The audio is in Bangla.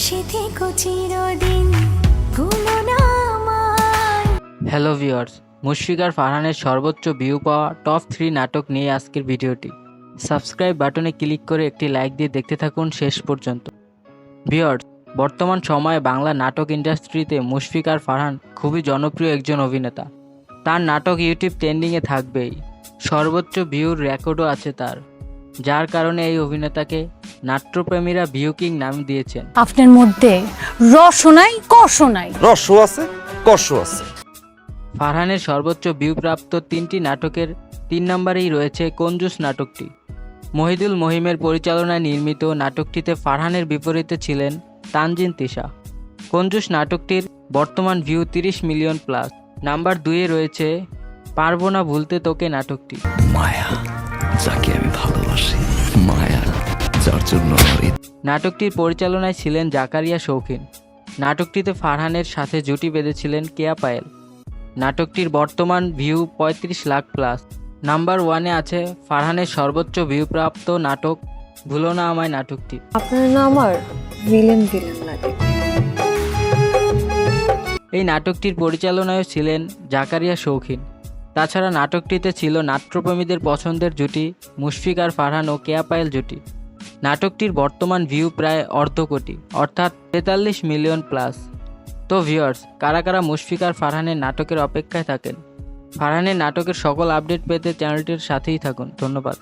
পাশে থেকো চিরদিন, ভুলো না আমায়। হ্যালো ভিউয়ার্স, মুশফিক আর ফারহানের সর্বোচ্চ ভিউ পাওয়া টপ 3 নাটক নিয়ে আজকের ভিডিওটি। সাবস্ক্রাইব বাটনে ক্লিক করে একটি লাইক দিয়ে দেখতে থাকুন শেষ পর্যন্ত। ভিউয়ার্স, বর্তমান সময়ে বাংলা নাটক ইন্ডাস্ট্রিতে মুশফিক আর ফারহান খুবই জনপ্রিয় একজন অভিনেতা। তার নাটক ইউটিউব ট্রেন্ডিংয়ে থাকবেই, সর্বোচ্চ ভিউর রেকর্ডও আছে তার, যার কারণে এই অভিনেতাকে নাট্যপ্রেমীরা ভিউ কিং নাম দিয়েছেন। আপনার মধ্যে রসও নাই কষও নাই। রসও আছে, কষও আছে। ফারহানের সর্বোচ্চ ভিউ প্রাপ্ত 3টি নাটকের 3 নম্বরেই রয়েছে কঞ্জুস নাটকটি। মহিদুল মহিমের পরিচালনায় নির্মিত নাটকটিতে ফারহানের বিপরীতে ছিলেন তানজিন তিশা। কঞ্জুস নাটকটির বর্তমান ভিউ 30 মিলিয়ন প্লাস। নাম্বার 2-এ রয়েছে পারবো না ভুলতে তোকে নাটকটি। মায়া, যাকে আমি ভালোবাসি, মায়া যার জন্য নাটকটির পরিচালনায় ছিলেন জাকারিয়া শৌখিন। নাটকটিতে ফারহানের সাথে জুটি বেঁধেছিলেন কেয়া পায়েল। নাটকটির বর্তমান ভিউ 35 লাখ প্লাস। নাম্বার 1-এ আছে ফারহানের সর্বোচ্চ ভিউ প্রাপ্ত নাটক ভুলো না আমায় নাটকটি। আপনার না আমার ভিলেন লাগে। এই নাটকটির পরিচালনায় ছিলেন জাকারিয়া শৌখিন। তাছাড়া নাটকটিতে ছিল নাট্যপ্রেমীদের পছন্দের জুটি মুশফিক আর ফারহান ও কেয়া পায়েল জুটি। নাটকটির বর্তমান ভিউ প্রায় অর্ধ কোটি, অর্থাৎ 43 মিলিয়ন প্লাস। তো ভিউয়ার্স, কারা কারা মুশফিক আর ফারহানের নাটকের অপেক্ষায় থাকেন? ফারহানের নাটকের সকল আপডেট পেতে চ্যানেলটির সাথেই থাকুন। ধন্যবাদ।